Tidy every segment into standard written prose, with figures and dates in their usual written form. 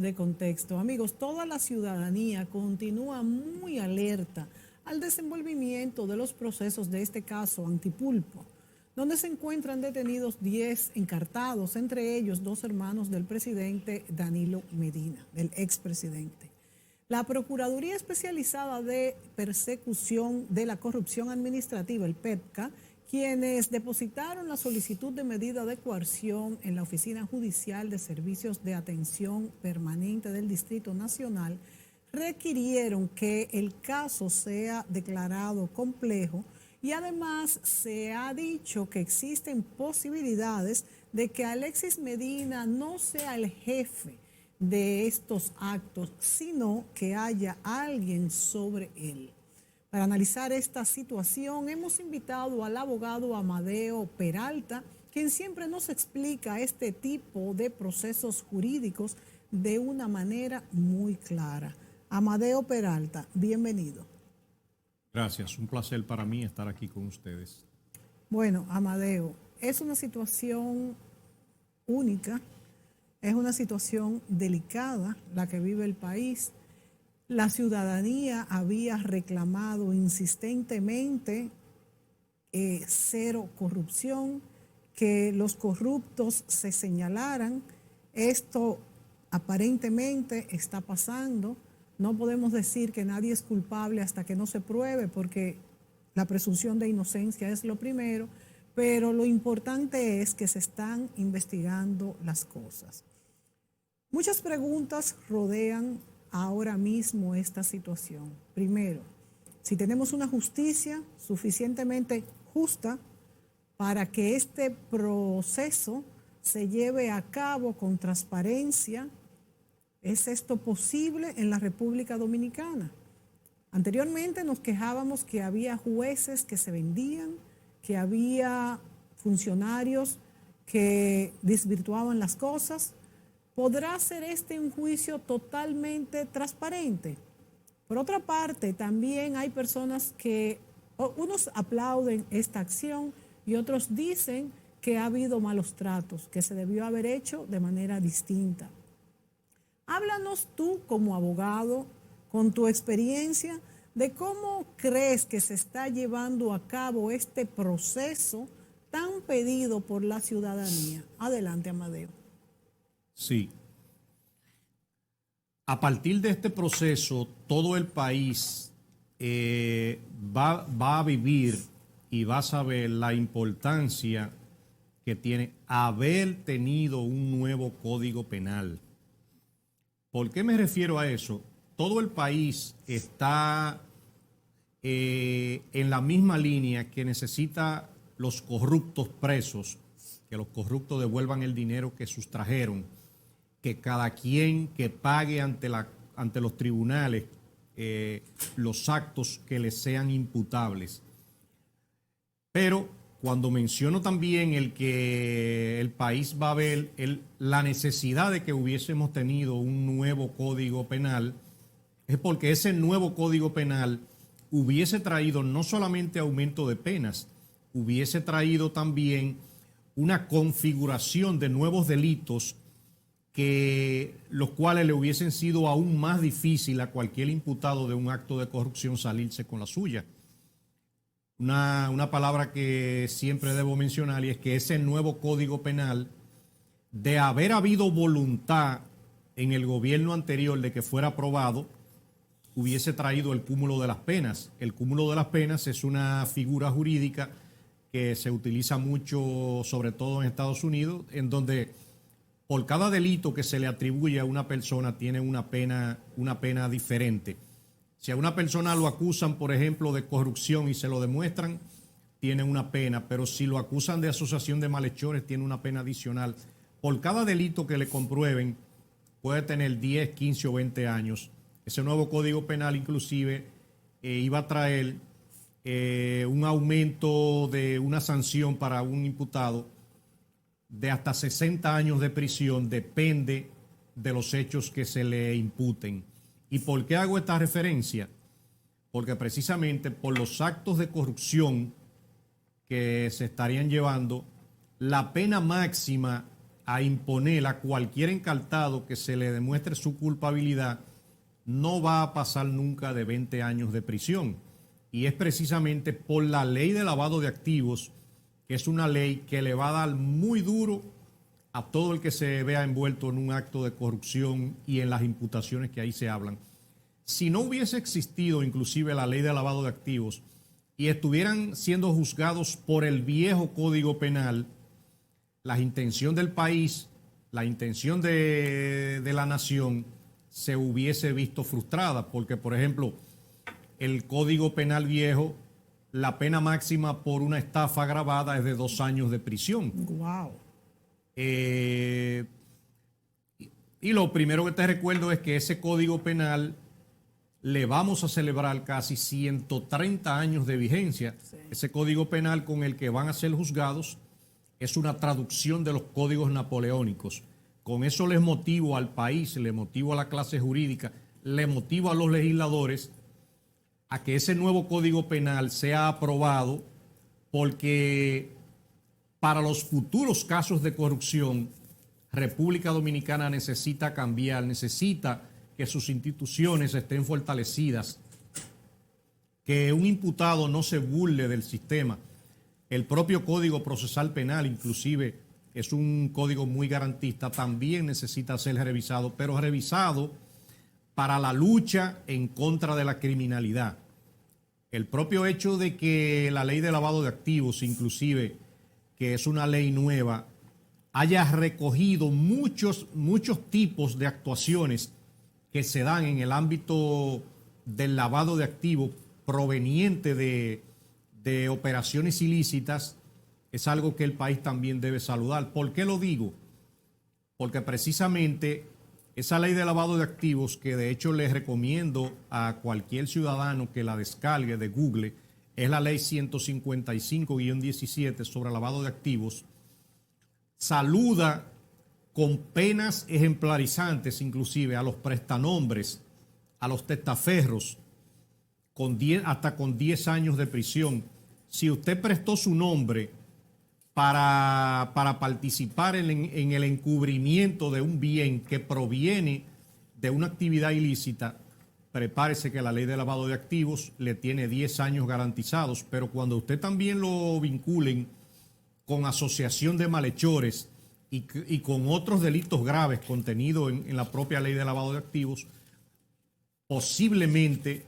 de contexto. Amigos, toda la ciudadanía continúa muy alerta al desenvolvimiento de los procesos de este caso Antipulpo, donde se encuentran detenidos 10 encartados, entre ellos 2 hermanos del presidente Danilo Medina, del expresidente. La Procuraduría Especializada de Persecución de la Corrupción Administrativa, el PEPCA, quienes depositaron la solicitud de medida de coerción en la Oficina Judicial de Servicios de Atención Permanente del Distrito Nacional, requirieron que el caso sea declarado complejo y además se ha dicho que existen posibilidades de que Alexis Medina no sea el jefe de estos actos, sino que haya alguien sobre él. Para analizar esta situación hemos invitado al abogado Amadeo Peralta, quien siempre nos explica este tipo de procesos jurídicos de una manera muy clara. Amadeo Peralta, bienvenido. Gracias, un placer para mí estar aquí con ustedes. Bueno, Amadeo, es una situación única, es una situación delicada la que vive el país. La ciudadanía había reclamado insistentemente cero corrupción, que los corruptos se señalaran. Esto aparentemente está pasando. No podemos decir que nadie es culpable hasta que no se pruebe, porque la presunción de inocencia es lo primero, pero lo importante es que se están investigando las cosas. Muchas preguntas rodean ahora mismo esta situación. Primero, si tenemos una justicia suficientemente justa para que este proceso se lleve a cabo con transparencia, ¿es esto posible en la República Dominicana? Anteriormente nos quejábamos que había jueces que se vendían, que había funcionarios que desvirtuaban las cosas. ¿Podrá ser este un juicio totalmente transparente? Por otra parte, también hay personas que, unos aplauden esta acción y otros dicen que ha habido malos tratos, que se debió haber hecho de manera distinta. Háblanos tú como abogado, con tu experiencia, de cómo crees que se está llevando a cabo este proceso tan pedido por la ciudadanía. Adelante, Amadeo. Sí. A partir de este proceso, todo el país va a vivir y va a saber la importancia que tiene haber tenido un nuevo Código Penal. ¿Por qué me refiero a eso? Todo el país está en la misma línea que necesita los corruptos presos, que los corruptos devuelvan el dinero que sustrajeron, que cada quien que pague ante los tribunales los actos que les sean imputables. Pero cuando menciono también el que el país va a ver la necesidad de que hubiésemos tenido un nuevo Código Penal, es porque ese nuevo Código Penal hubiese traído no solamente aumento de penas, hubiese traído también una configuración de nuevos delitos que los cuales le hubiesen sido aún más difícil a cualquier imputado de un acto de corrupción salirse con la suya. Una palabra que siempre debo mencionar, y es que ese nuevo Código Penal, de haber habido voluntad en el gobierno anterior de que fuera aprobado, hubiese traído el cúmulo de las penas. El cúmulo de las penas es una figura jurídica que se utiliza mucho, sobre todo en Estados Unidos, en donde por cada delito que se le atribuye a una persona tiene una pena diferente. Si a una persona lo acusan, por ejemplo, de corrupción y se lo demuestran, tiene una pena, pero si lo acusan de asociación de malhechores, tiene una pena adicional. Por cada delito que le comprueben, puede tener 10, 15 o 20 años. Ese nuevo Código Penal, inclusive, iba a traer un aumento de una sanción para un imputado de hasta 60 años de prisión, depende de los hechos que se le imputen. ¿Y por qué hago esta referencia? Porque precisamente por los actos de corrupción que se estarían llevando, la pena máxima a imponer a cualquier encartado que se le demuestre su culpabilidad, no va a pasar nunca de 20 años de prisión. Y es precisamente por la ley de lavado de activos, que es una ley que le va a dar muy duro a todo el que se vea envuelto en un acto de corrupción y en las imputaciones que ahí se hablan. Si no hubiese existido inclusive la ley de lavado de activos y estuvieran siendo juzgados por el viejo Código Penal, la intención del país, la intención de la nación se hubiese visto frustrada, porque por ejemplo, el Código Penal viejo, la pena máxima por una estafa agravada es de 2 años de prisión. Wow. Y lo primero que te recuerdo es que ese Código Penal le vamos a celebrar casi 130 años de vigencia. Sí. Ese Código Penal con el que van a ser juzgados es una traducción de los códigos napoleónicos. Con eso les motivo al país, le motivo a la clase jurídica, le motivo a los legisladores a que ese nuevo Código Penal sea aprobado, porque para los futuros casos de corrupción, República Dominicana necesita cambiar, necesita que sus instituciones estén fortalecidas, que un imputado no se burle del sistema. El propio Código Procesal Penal, inclusive, es un código muy garantista, también necesita ser revisado, pero revisado para la lucha en contra de la criminalidad. El propio hecho de que la ley de lavado de activos, inclusive, que es una ley nueva, haya recogido muchos tipos de actuaciones que se dan en el ámbito del lavado de activos proveniente de operaciones ilícitas, es algo que el país también debe saludar. ¿Por qué lo digo? Porque precisamente esa ley de lavado de activos, que de hecho les recomiendo a cualquier ciudadano que la descargue de Google, es la ley 155-17 sobre lavado de activos, saluda con penas ejemplarizantes inclusive a los prestanombres, a los testaferros, hasta con 10 años de prisión. Si usted prestó su nombre para participar en el encubrimiento de un bien que proviene de una actividad ilícita, prepárese que la ley de lavado de activos le tiene 10 años garantizados, pero cuando usted también lo vinculen con asociación de malhechores y con otros delitos graves contenidos en la propia ley de lavado de activos, posiblemente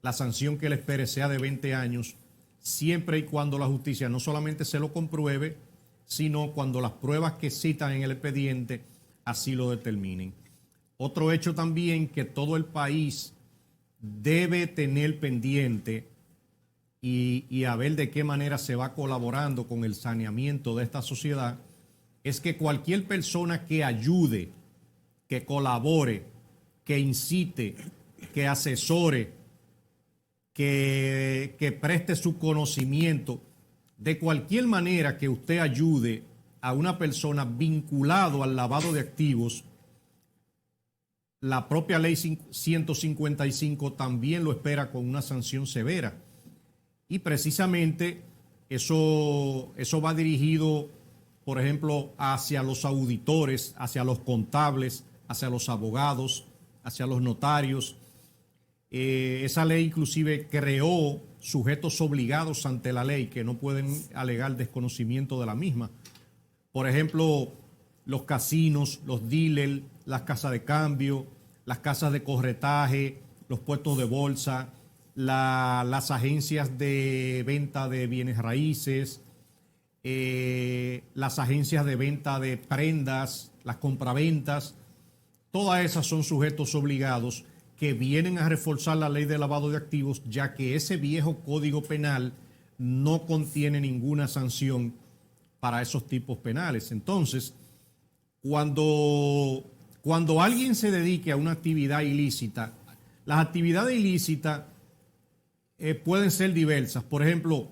la sanción que le espere sea de 20 años, siempre y cuando la justicia no solamente se lo compruebe, sino cuando las pruebas que citan en el expediente así lo determinen. Otro hecho también que todo el país debe tener pendiente y a ver de qué manera se va colaborando con el saneamiento de esta sociedad, es que cualquier persona que ayude, que colabore, que incite, que asesore, que preste su conocimiento, de cualquier manera que usted ayude a una persona vinculado al lavado de activos, la propia ley 155 también lo espera con una sanción severa. Y precisamente eso va dirigido, por ejemplo, hacia los auditores, hacia los contables, hacia los abogados, hacia los notarios. Esa ley inclusive creó sujetos obligados ante la ley que no pueden alegar desconocimiento de la misma. Por ejemplo, los casinos, los dealers, las casas de cambio, las casas de corretaje, los puestos de bolsa, las agencias de venta de bienes raíces, las agencias de venta de prendas, las compraventas, todas esas son sujetos obligados que vienen a reforzar la ley de lavado de activos, ya que ese viejo Código Penal no contiene ninguna sanción para esos tipos penales. Entonces, cuando alguien se dedique a una actividad ilícita, las actividades ilícitas pueden ser diversas. Por ejemplo,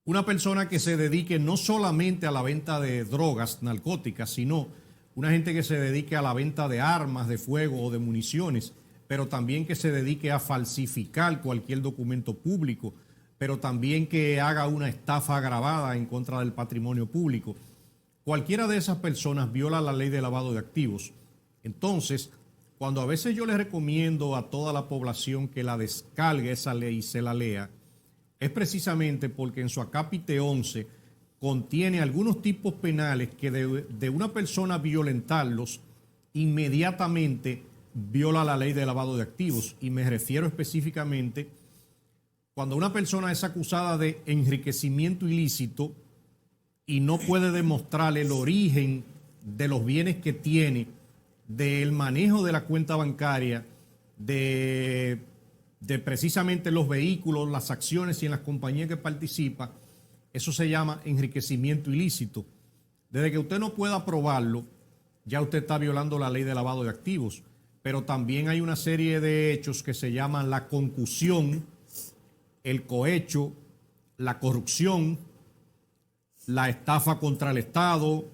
una persona que se dedique no solamente a la venta de drogas narcóticas, sino una gente que se dedique a la venta de armas de fuego o de municiones, pero también que se dedique a falsificar cualquier documento público, pero también que haga una estafa agravada en contra del patrimonio público. cualquiera de esas personas viola la ley de lavado de activos. Entonces, cuando a veces yo les recomiendo a toda la población que la descargue esa ley y se la lea, es precisamente porque en su acápite 11 contiene algunos tipos penales que de una persona violentarlos, inmediatamente viola la ley de lavado de activos. Y me refiero específicamente cuando una persona es acusada de enriquecimiento ilícito y no puede demostrar el origen de los bienes que tiene, del manejo de la cuenta bancaria, de precisamente los vehículos, las acciones y en las compañías que participa, eso se llama enriquecimiento ilícito. Desde que usted no pueda probarlo, ya usted está violando la ley de lavado de activos. Pero también hay una serie de hechos que se llaman la concusión, el cohecho, la corrupción, la estafa contra el Estado,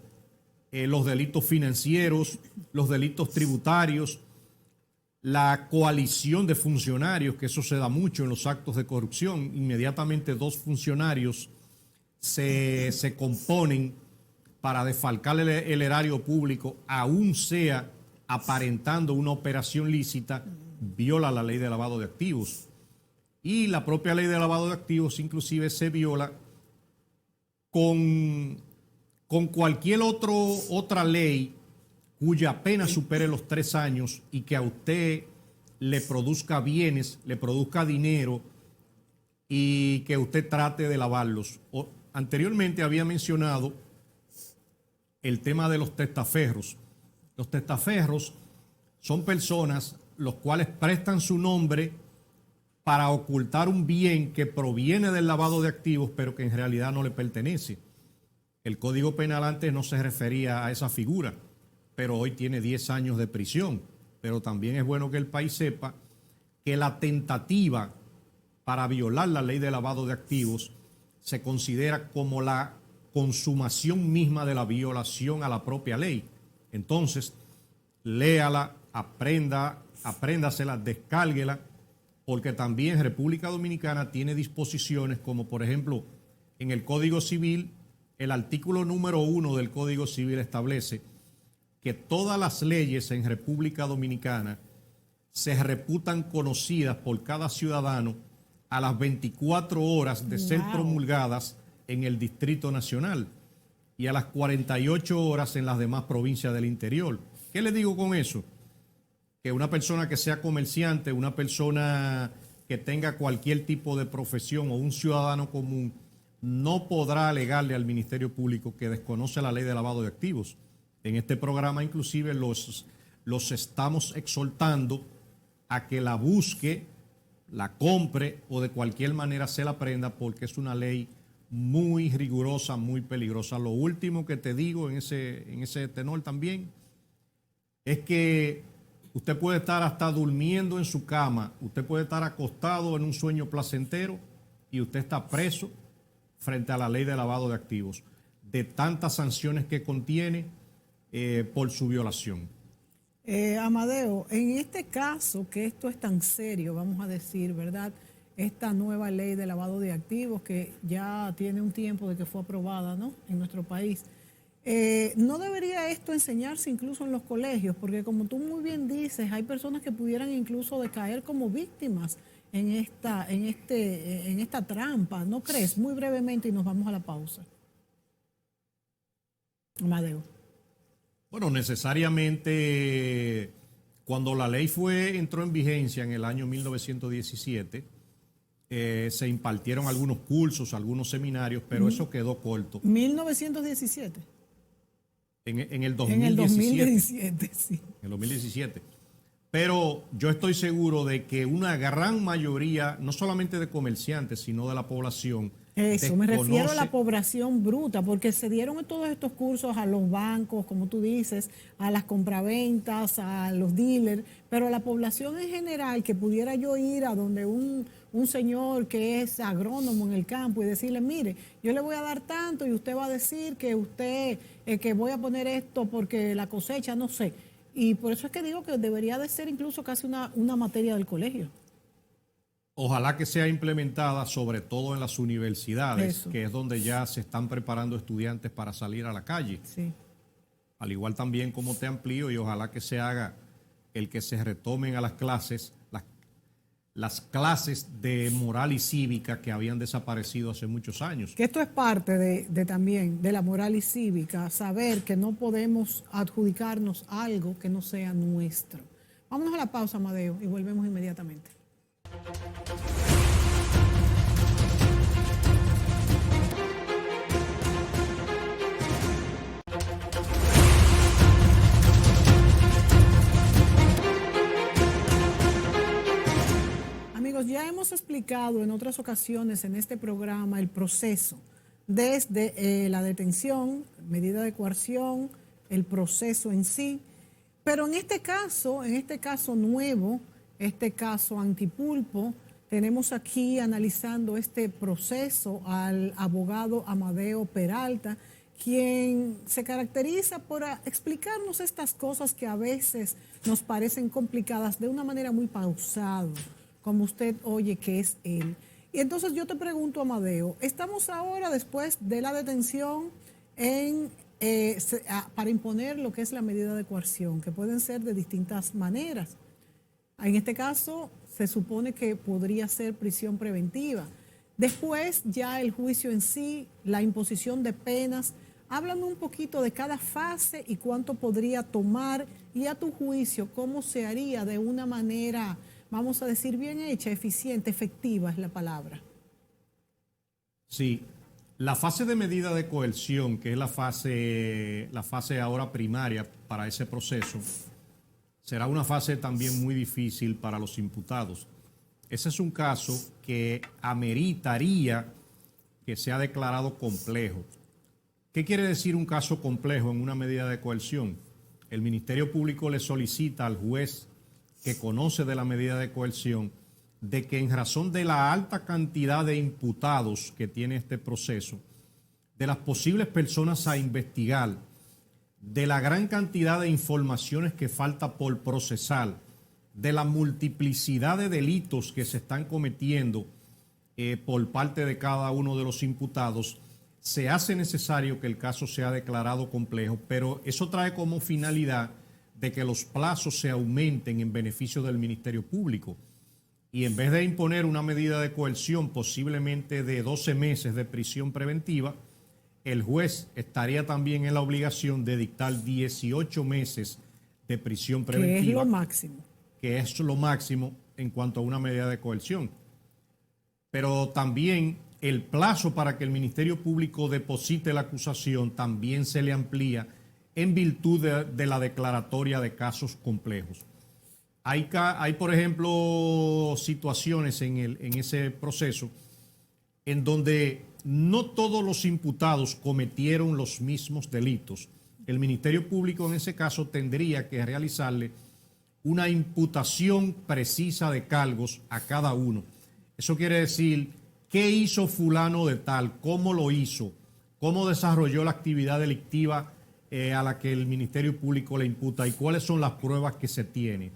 los delitos financieros, los delitos tributarios, la coalición de funcionarios, que eso se da mucho en los actos de corrupción. Inmediatamente dos funcionarios se componen para defalcar el erario público, aún sea aparentando una operación lícita, viola la ley de lavado de activos. Y la propia ley de lavado de activos inclusive se viola con cualquier otra ley cuya pena supere los 3 años y que a usted le produzca bienes, le produzca dinero y que usted trate de lavarlos. Anteriormente había mencionado el tema de los testaferros. Los testaferros son personas los cuales prestan su nombre para ocultar un bien que proviene del lavado de activos, pero que en realidad no le pertenece. El Código Penal antes no se refería a esa figura, pero hoy tiene 10 años de prisión. Pero también es bueno que el país sepa que la tentativa para violar la ley de lavado de activos se considera como la consumación misma de la violación a la propia ley. Entonces, léala, apréndasela, descárguela, porque también República Dominicana tiene disposiciones como, por ejemplo, en el Código Civil, el artículo número 1 del Código Civil establece que todas las leyes en República Dominicana se reputan conocidas por cada ciudadano a las 24 horas de ser promulgadas en el Distrito Nacional y a las 48 horas en las demás provincias del interior. ¿Qué le digo con eso? Que una persona que sea comerciante, una persona que tenga cualquier tipo de profesión o un ciudadano común no podrá alegarle al Ministerio Público que desconoce la ley de lavado de activos. En este programa inclusive los estamos exhortando a que la busque, la compre o de cualquier manera se la aprenda, porque es una ley muy rigurosa, muy peligrosa. Lo último que te digo en ese tenor también es que usted puede estar hasta durmiendo en su cama, usted puede estar acostado en un sueño placentero y usted está preso frente a la ley de lavado de activos, de tantas sanciones que contiene por su violación. Amadeo, en este caso, que esto es tan serio, vamos a decir, ¿verdad? Esta nueva ley de lavado de activos que ya tiene un tiempo de que fue aprobada, ¿no?, en nuestro país. ¿No debería esto enseñarse incluso en los colegios? Porque como tú muy bien dices, hay personas que pudieran incluso decaer como víctimas en esta trampa, ¿no crees? Muy brevemente y nos vamos a la pausa. Amadeo. Bueno, necesariamente cuando la ley entró en vigencia en el año 1917, se impartieron algunos cursos, algunos seminarios, pero eso quedó corto. 1917. En el 2017. En el 2017, sí. En el 2017. Pero yo estoy seguro de que una gran mayoría, no solamente de comerciantes, sino de la población. Eso, me refiero a la población bruta, porque se dieron todos estos cursos a los bancos, como tú dices, a las compraventas, a los dealers, pero a la población en general, que pudiera yo ir a donde un señor que es agrónomo en el campo y decirle, mire, yo le voy a dar tanto y usted va a decir que que voy a poner esto porque la cosecha, no sé. Y por eso es que digo que debería de ser incluso casi una materia del colegio. Ojalá que sea implementada sobre todo en las universidades, Eso. que es donde ya se están preparando estudiantes para salir a la calle. Sí. Al igual también como te amplío, y ojalá que se haga el que se retomen a las clases, las clases de moral y cívica que habían desaparecido hace muchos años. Que esto es parte de también de la moral y cívica, saber que no podemos adjudicarnos algo que no sea nuestro. Vámonos a la pausa, Amadeo, y volvemos inmediatamente. Amigos, ya hemos explicado en otras ocasiones en este programa el proceso desde la detención, medida de coerción, el proceso en sí, pero en este caso nuevo, este caso Antipulpo, tenemos aquí analizando este proceso al abogado Amadeo Peralta, quien se caracteriza por explicarnos estas cosas que a veces nos parecen complicadas de una manera muy pausada, como usted oye que es él. Y entonces yo te pregunto, Amadeo, estamos ahora después de la detención para imponer lo que es la medida de coerción, que pueden ser de distintas maneras. En este caso, se supone que podría ser prisión preventiva. Después, ya el juicio en sí, la imposición de penas. Háblame un poquito de cada fase y cuánto podría tomar, y a tu juicio, cómo se haría de una manera, vamos a decir, bien hecha, eficiente, efectiva es la palabra. Sí, la fase de medida de coerción, que es la fase ahora primaria para ese proceso, será una fase también muy difícil para los imputados. Ese es un caso que ameritaría que sea declarado complejo. ¿Qué quiere decir un caso complejo en una medida de coerción? El Ministerio Público le solicita al juez que conoce de la medida de coerción de que en razón de la alta cantidad de imputados que tiene este proceso, de las posibles personas a investigar, de la gran cantidad de informaciones que falta por procesar, de la multiplicidad de delitos que se están cometiendo por parte de cada uno de los imputados, se hace necesario que el caso sea declarado complejo, pero eso trae como finalidad de que los plazos se aumenten en beneficio del Ministerio Público. Y en vez de imponer una medida de coerción posiblemente de 12 meses de prisión preventiva, el juez estaría también en la obligación de dictar 18 meses de prisión preventiva. Que es lo máximo. Que es lo máximo en cuanto a una medida de coerción. Pero también el plazo para que el Ministerio Público deposite la acusación también se le amplía en virtud de la declaratoria de casos complejos. Hay, por ejemplo, situaciones en ese proceso en donde no todos los imputados cometieron los mismos delitos. El Ministerio Público en ese caso tendría que realizarle una imputación precisa de cargos a cada uno. Eso quiere decir qué hizo fulano de tal, cómo lo hizo, cómo desarrolló la actividad delictiva a la que el Ministerio Público le imputa y cuáles son las pruebas que se tienen.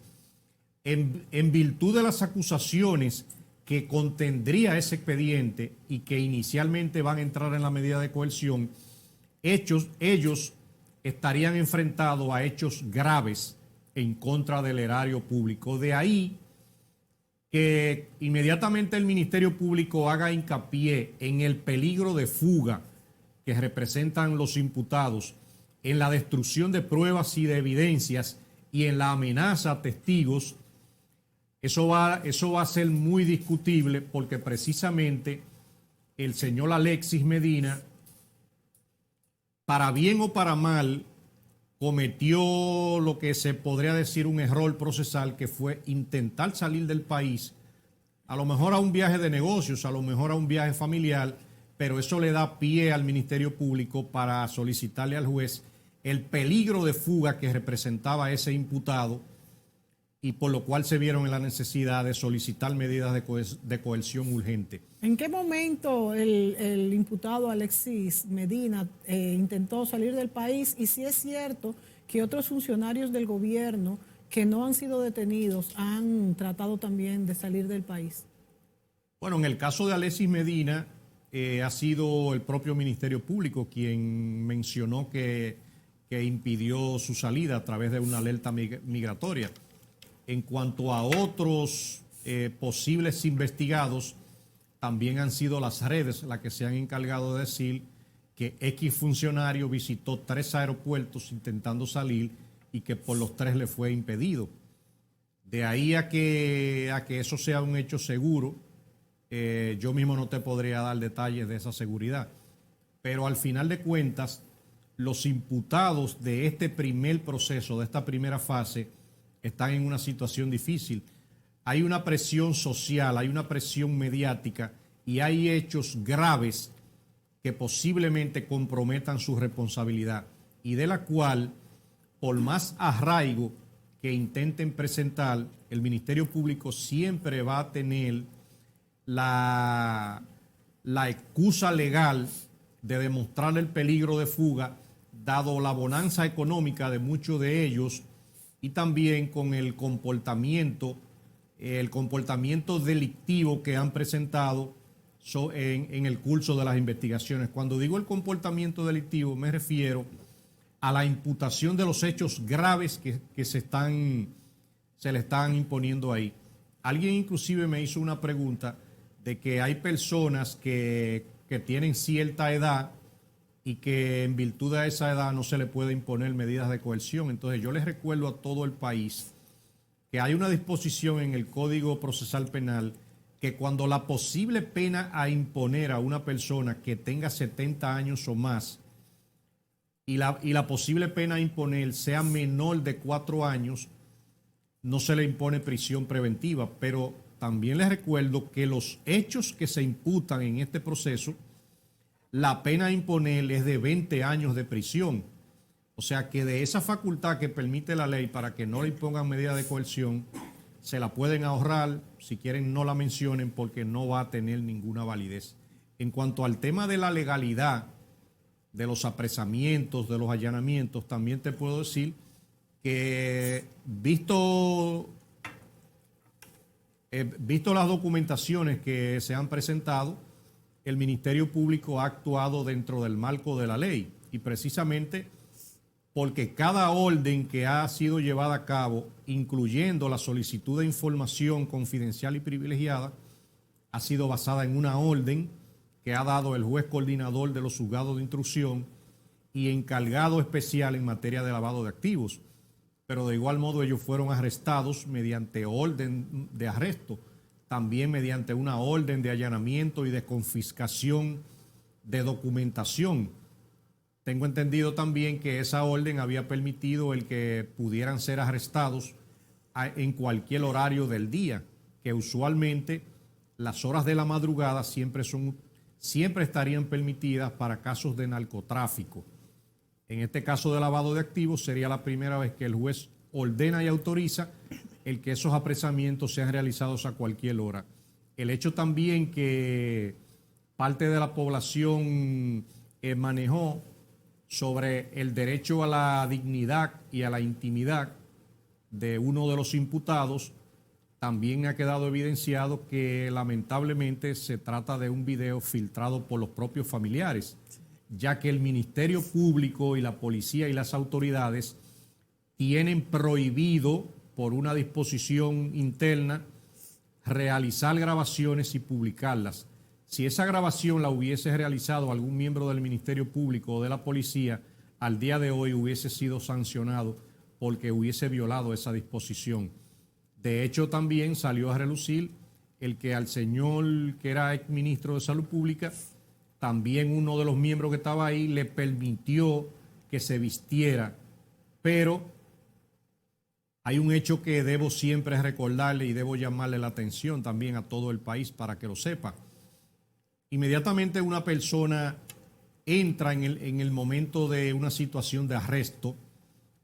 En virtud de las acusaciones que contendría ese expediente y que inicialmente van a entrar en la medida de coerción, ellos estarían enfrentados a hechos graves en contra del erario público. De ahí que inmediatamente el Ministerio Público haga hincapié en el peligro de fuga que representan los imputados, en la destrucción de pruebas y de evidencias y en la amenaza a testigos. Eso va a ser muy discutible porque precisamente el señor Alexis Medina, para bien o para mal, cometió lo que se podría decir un error procesal, que fue intentar salir del país, a lo mejor a un viaje de negocios, a lo mejor a un viaje familiar, pero eso le da pie al Ministerio Público para solicitarle al juez el peligro de fuga que representaba ese imputado, y por lo cual se vieron en la necesidad de solicitar medidas de coerción urgente. ¿En qué momento el imputado Alexis Medina intentó salir del país? Y si es cierto que otros funcionarios del gobierno que no han sido detenidos han tratado también de salir del país. Bueno, en el caso de Alexis Medina, ha sido el propio Ministerio Público quien mencionó que impidió su salida a través de una alerta migratoria. En cuanto a otros posibles investigados, también han sido las redes las que se han encargado de decir que X funcionario visitó 3 aeropuertos intentando salir y que por los 3 le fue impedido. De ahí a que eso sea un hecho seguro, yo mismo no te podría dar detalles de esa seguridad. Pero al final de cuentas, los imputados de este primer proceso, de esta primera fase, están en una situación difícil. Hay una presión social, hay una presión mediática y hay hechos graves que posiblemente comprometan su responsabilidad y de la cual, por más arraigo que intenten presentar, el Ministerio Público siempre va a tener la excusa legal de demostrar el peligro de fuga, dado la bonanza económica de muchos de ellos y también con el comportamiento delictivo que han presentado en el curso de las investigaciones. Cuando digo el comportamiento delictivo, me refiero a la imputación de los hechos graves que se le están imponiendo ahí. Alguien inclusive me hizo una pregunta de que hay personas que tienen cierta edad y que en virtud de esa edad no se le puede imponer medidas de coerción. Entonces yo les recuerdo a todo el país que hay una disposición en el Código Procesal Penal que cuando la posible pena a imponer a una persona que tenga 70 años o más y la posible pena a imponer sea menor de 4 años, no se le impone prisión preventiva. Pero también les recuerdo que los hechos que se imputan en este proceso, la pena a imponer es de 20 años de prisión. O sea que de esa facultad que permite la ley para que no le impongan medidas de coerción, se la pueden ahorrar, si quieren no la mencionen porque no va a tener ninguna validez. En cuanto al tema de la legalidad, de los apresamientos, de los allanamientos, también te puedo decir que visto las documentaciones que se han presentado, el Ministerio Público ha actuado dentro del marco de la ley y precisamente porque cada orden que ha sido llevada a cabo, incluyendo la solicitud de información confidencial y privilegiada, ha sido basada en una orden que ha dado el juez coordinador de los juzgados de instrucción y encargado especial en materia de lavado de activos. Pero de igual modo ellos fueron arrestados mediante orden de arresto, también mediante una orden de allanamiento y de confiscación de documentación. Tengo entendido también que esa orden había permitido el que pudieran ser arrestados en cualquier horario del día, que usualmente las horas de la madrugada siempre estarían permitidas para casos de narcotráfico. En este caso de lavado de activos sería la primera vez que el juez ordena y autoriza el que esos apresamientos sean realizados a cualquier hora. El hecho también que parte de la población manejó sobre el derecho a la dignidad y a la intimidad de uno de los imputados, también ha quedado evidenciado que lamentablemente se trata de un video filtrado por los propios familiares, ya que el Ministerio Público y la policía y las autoridades tienen prohibido por una disposición interna realizar grabaciones y publicarlas. Si esa grabación la hubiese realizado algún miembro del Ministerio Público o de la policía, al día de hoy hubiese sido sancionado porque hubiese violado esa disposición. De hecho, también salió a relucir el que al señor que era exministro de Salud Pública, también uno de los miembros que estaba ahí le permitió que se vistiera, pero hay un hecho que debo siempre recordarle y debo llamarle la atención también a todo el país para que lo sepa. Inmediatamente una persona entra en el momento de una situación de arresto,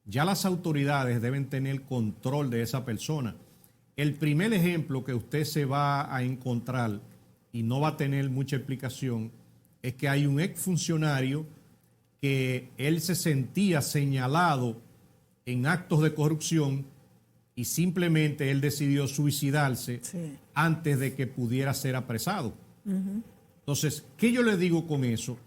ya las autoridades deben tener control de esa persona. El primer ejemplo que usted se va a encontrar, y no va a tener mucha explicación, es que hay un exfuncionario que él se sentía señalado en actos de corrupción y simplemente él decidió suicidarse Sí. antes de que pudiera ser apresado. Entonces, ¿qué yo le digo con eso?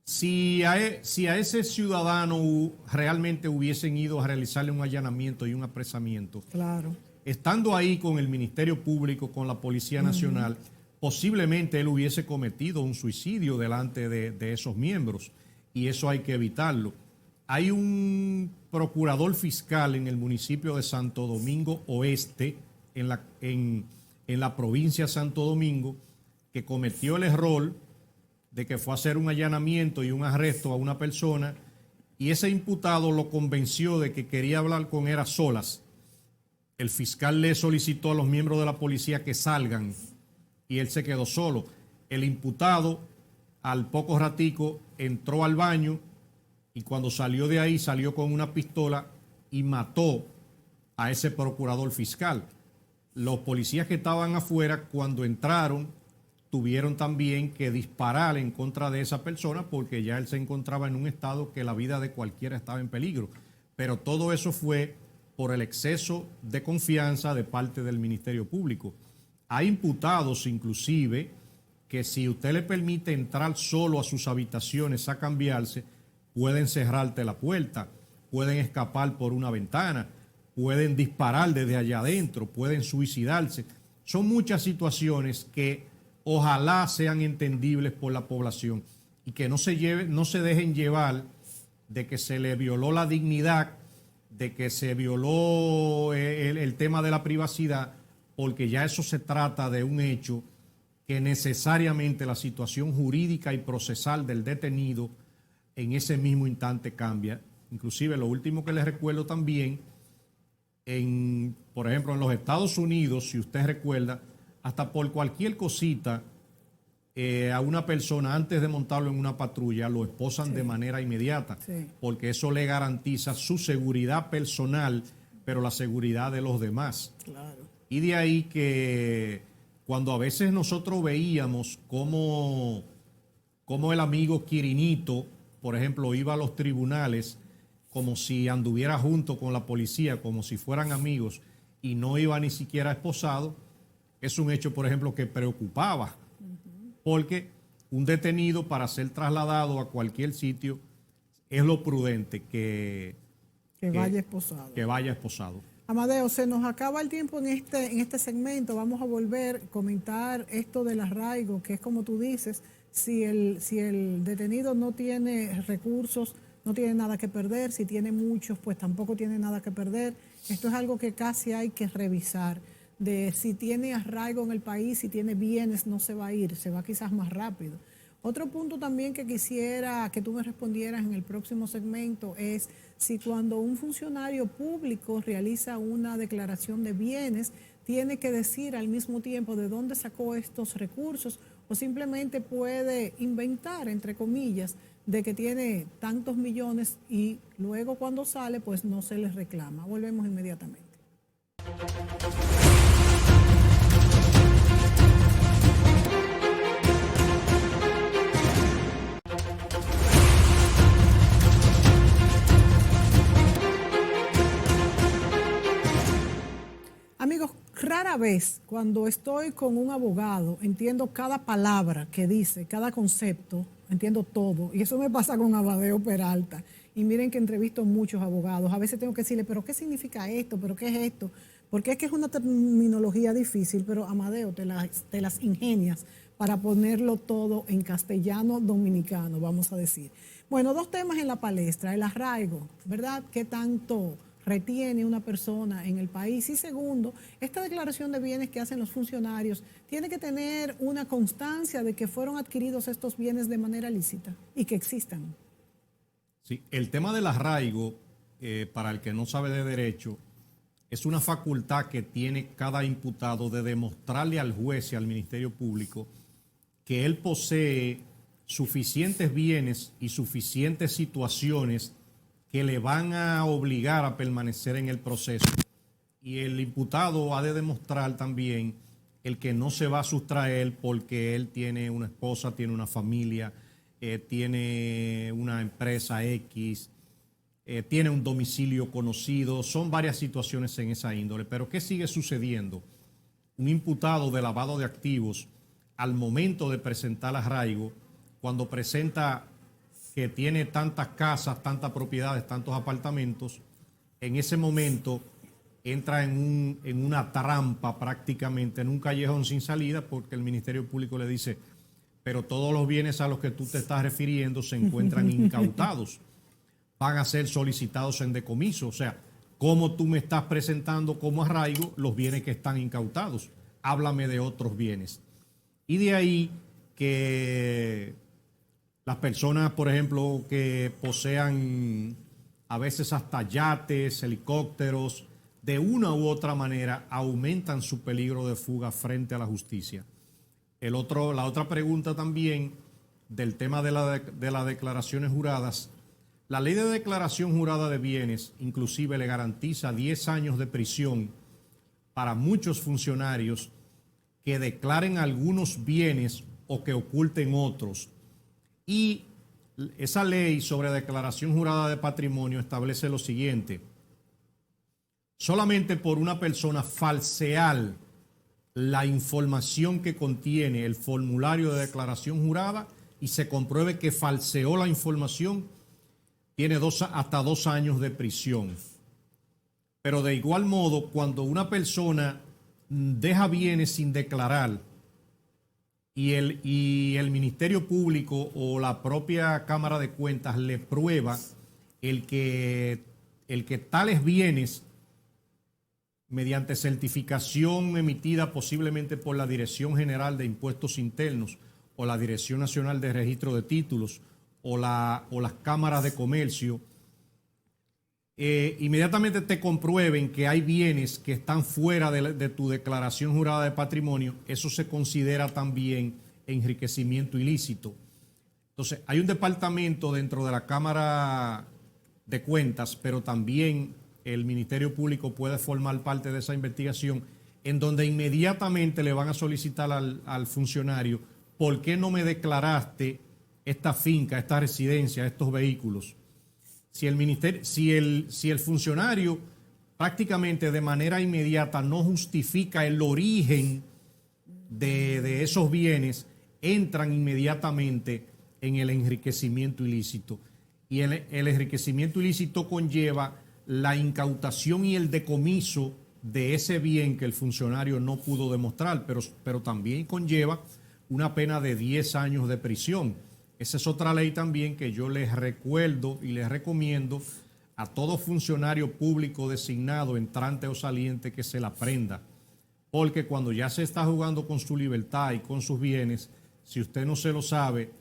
Si a ese ciudadano realmente hubiesen ido a realizarle un allanamiento y un apresamiento, Claro. estando ahí con el Ministerio Público, con la Policía Nacional, posiblemente él hubiese cometido un suicidio delante de esos miembros, y eso hay que evitarlo. Hay un procurador fiscal en el municipio de Santo Domingo Oeste, en la provincia de Santo Domingo, que cometió el error de que fue a hacer un allanamiento y un arresto a una persona, y ese imputado lo convenció de que quería hablar con él a solas. El fiscal le solicitó a los miembros de la policía que salgan y él se quedó solo. El imputado, al poco ratico, entró al baño y cuando salió de ahí salió con una pistola y mató a ese procurador fiscal. Los policías que estaban afuera, cuando entraron, tuvieron también que disparar en contra de esa persona porque ya él se encontraba en un estado que la vida de cualquiera estaba en peligro. Pero todo eso fue por el exceso de confianza de parte del Ministerio Público. Hay imputados inclusive que si usted le permite entrar solo a sus habitaciones a cambiarse, pueden cerrarte la puerta, pueden escapar por una ventana, pueden disparar desde allá adentro, pueden suicidarse. Son muchas situaciones que ojalá sean entendibles por la población y que no se dejen llevar de que se le violó la dignidad, de que se violó el tema de la privacidad, porque ya eso se trata de un hecho que necesariamente la situación jurídica y procesal del detenido en ese mismo instante cambia. Inclusive lo último que les recuerdo también, por ejemplo, en los Estados Unidos, si usted recuerda, hasta por cualquier cosita, a una persona antes de montarlo en una patrulla lo esposan de manera inmediata, porque eso le garantiza su seguridad personal, pero la seguridad de los demás. Claro. Y de ahí que cuando a veces nosotros veíamos cómo el amigo Quirinito, por ejemplo, iba a los tribunales como si anduviera junto con la policía, como si fueran amigos, y no iba ni siquiera esposado, es un hecho, por ejemplo, que preocupaba, porque un detenido para ser trasladado a cualquier sitio es lo prudente que vaya esposado. Que vaya esposado. Amadeo, se nos acaba el tiempo en este segmento. Vamos a volver a comentar esto del arraigo, que es como tú dices, si el detenido no tiene recursos, no tiene nada que perder. Si tiene muchos, pues tampoco tiene nada que perder. Esto es algo que casi hay que revisar. De si tiene arraigo en el país, si tiene bienes, no se va a ir, se va quizás más rápido. Otro punto también que quisiera que tú me respondieras en el próximo segmento es si cuando un funcionario público realiza una declaración de bienes, tiene que decir al mismo tiempo de dónde sacó estos recursos o simplemente puede inventar, entre comillas, de que tiene tantos millones y luego cuando sale, pues no se les reclama. Volvemos inmediatamente. Amigos, rara vez cuando estoy con un abogado entiendo cada palabra que dice, cada concepto, entiendo todo. Y eso me pasa con Amadeo Peralta. Y miren que entrevisto muchos abogados. A veces tengo que decirle, ¿pero qué significa esto? ¿Pero qué es esto? Porque es que es una terminología difícil, pero Amadeo, te las ingenias para ponerlo todo en castellano dominicano, vamos a decir. Bueno, dos temas en la palestra, el arraigo, ¿verdad? ¿Qué tanto retiene una persona en el país? Y segundo, esta declaración de bienes que hacen los funcionarios tiene que tener una constancia de que fueron adquiridos estos bienes de manera lícita y que existan. Sí, el tema del arraigo, para el que no sabe de derecho, es una facultad que tiene cada imputado de demostrarle al juez y al Ministerio Público que él posee suficientes bienes y suficientes situaciones que le van a obligar a permanecer en el proceso. Y el imputado ha de demostrar también el que no se va a sustraer porque él tiene una esposa, tiene una familia, tiene una empresa X, tiene un domicilio conocido, son varias situaciones en esa índole. Pero ¿qué sigue sucediendo? Un imputado de lavado de activos, al momento de presentar arraigo, cuando presenta que tiene tantas casas, tantas propiedades, tantos apartamentos, en ese momento entra en una trampa prácticamente, en un callejón sin salida, porque el Ministerio Público le dice, pero todos los bienes a los que tú te estás refiriendo se encuentran incautados, van a ser solicitados en decomiso. O sea, ¿cómo tú me estás presentando como arraigo los bienes que están incautados? Háblame de otros bienes. Y de ahí que las personas, por ejemplo, que posean a veces hasta yates, helicópteros, de una u otra manera aumentan su peligro de fuga frente a la justicia. La otra pregunta también del tema de las declaraciones juradas. La ley de declaración jurada de bienes inclusive le garantiza 10 años de prisión para muchos funcionarios que declaren algunos bienes o que oculten otros. Y esa ley sobre declaración jurada de patrimonio establece lo siguiente: solamente por una persona falsear la información que contiene el formulario de declaración jurada y se compruebe que falseó la información, tiene hasta 2 años de prisión. Pero de igual modo, cuando una persona deja bienes sin declarar y el Ministerio Público o la propia Cámara de Cuentas le prueba el que tales bienes, mediante certificación emitida posiblemente por la Dirección General de Impuestos Internos o la Dirección Nacional de Registro de Títulos o las cámaras de comercio, inmediatamente te comprueben que hay bienes que están fuera de tu declaración jurada de patrimonio, eso se considera también enriquecimiento ilícito. Entonces, hay un departamento dentro de la Cámara de Cuentas, pero también el Ministerio Público puede formar parte de esa investigación, en donde inmediatamente le van a solicitar al funcionario, ¿por qué no me declaraste esta finca, esta residencia, estos vehículos? Si el funcionario prácticamente de manera inmediata no justifica el origen de esos bienes, entran inmediatamente en el enriquecimiento ilícito. Y el enriquecimiento ilícito conlleva la incautación y el decomiso de ese bien que el funcionario no pudo demostrar, pero también conlleva una pena de 10 años de prisión. Esa es otra ley también que yo les recuerdo y les recomiendo a todo funcionario público designado, entrante o saliente, que se la aprenda. Porque cuando ya se está jugando con su libertad y con sus bienes, si usted no se lo sabe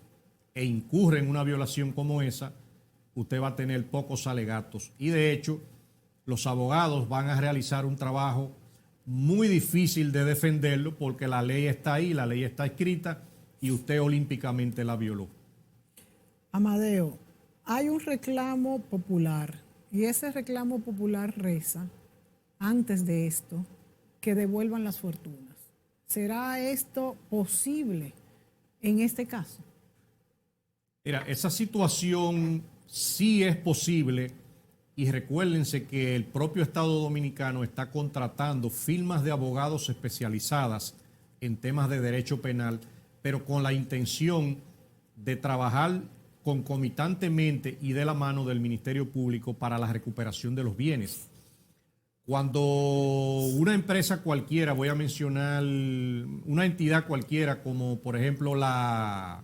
e incurre en una violación como esa, usted va a tener pocos alegatos. Y de hecho, los abogados van a realizar un trabajo muy difícil de defenderlo porque la ley está ahí, la ley está escrita y usted olímpicamente la violó. Amadeo, hay un reclamo popular y ese reclamo popular reza, antes de esto, que devuelvan las fortunas. ¿Será esto posible en este caso? Mira, esa situación sí es posible y recuérdense que el propio Estado Dominicano está contratando firmas de abogados especializadas en temas de derecho penal, pero con la intención de trabajar concomitantemente y de la mano del Ministerio Público para la recuperación de los bienes. Cuando una empresa cualquiera, voy a mencionar una entidad cualquiera, como por ejemplo las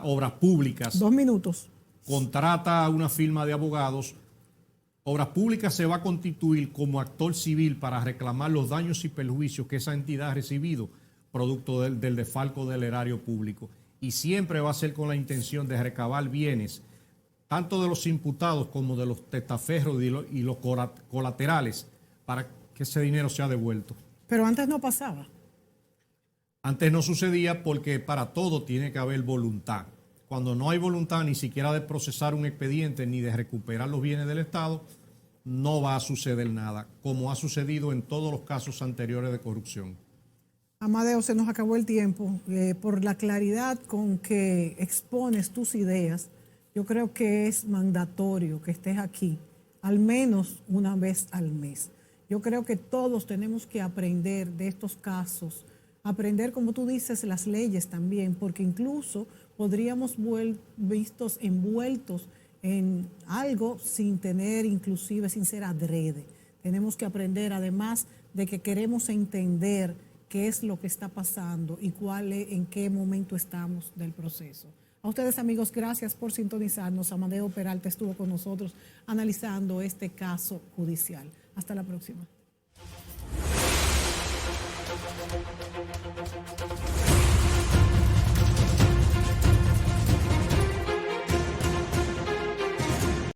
Obras Públicas. 2 minutos. Contrata a una firma de abogados, Obras Públicas se va a constituir como actor civil para reclamar los daños y perjuicios que esa entidad ha recibido producto del desfalco del erario público. Y siempre va a ser con la intención de recabar bienes, tanto de los imputados como de los testaferros y los colaterales, para que ese dinero sea devuelto. Pero antes no pasaba. Antes no sucedía porque para todo tiene que haber voluntad. Cuando no hay voluntad ni siquiera de procesar un expediente ni de recuperar los bienes del Estado, no va a suceder nada, como ha sucedido en todos los casos anteriores de corrupción. Amadeo, se nos acabó el tiempo. Por la claridad con que expones tus ideas, Yo creo que es mandatorio que estés aquí al menos una vez al mes. Yo creo que todos tenemos que aprender de estos casos, aprender, como tú dices, las leyes también, porque incluso podríamos vistos envueltos en algo sin tener, inclusive sin ser adrede. Tenemos que aprender, además de que queremos entender qué es lo que está pasando y en qué momento estamos del proceso. A ustedes, amigos, gracias por sintonizarnos. Amadeo Peralta estuvo con nosotros analizando este caso judicial. Hasta la próxima.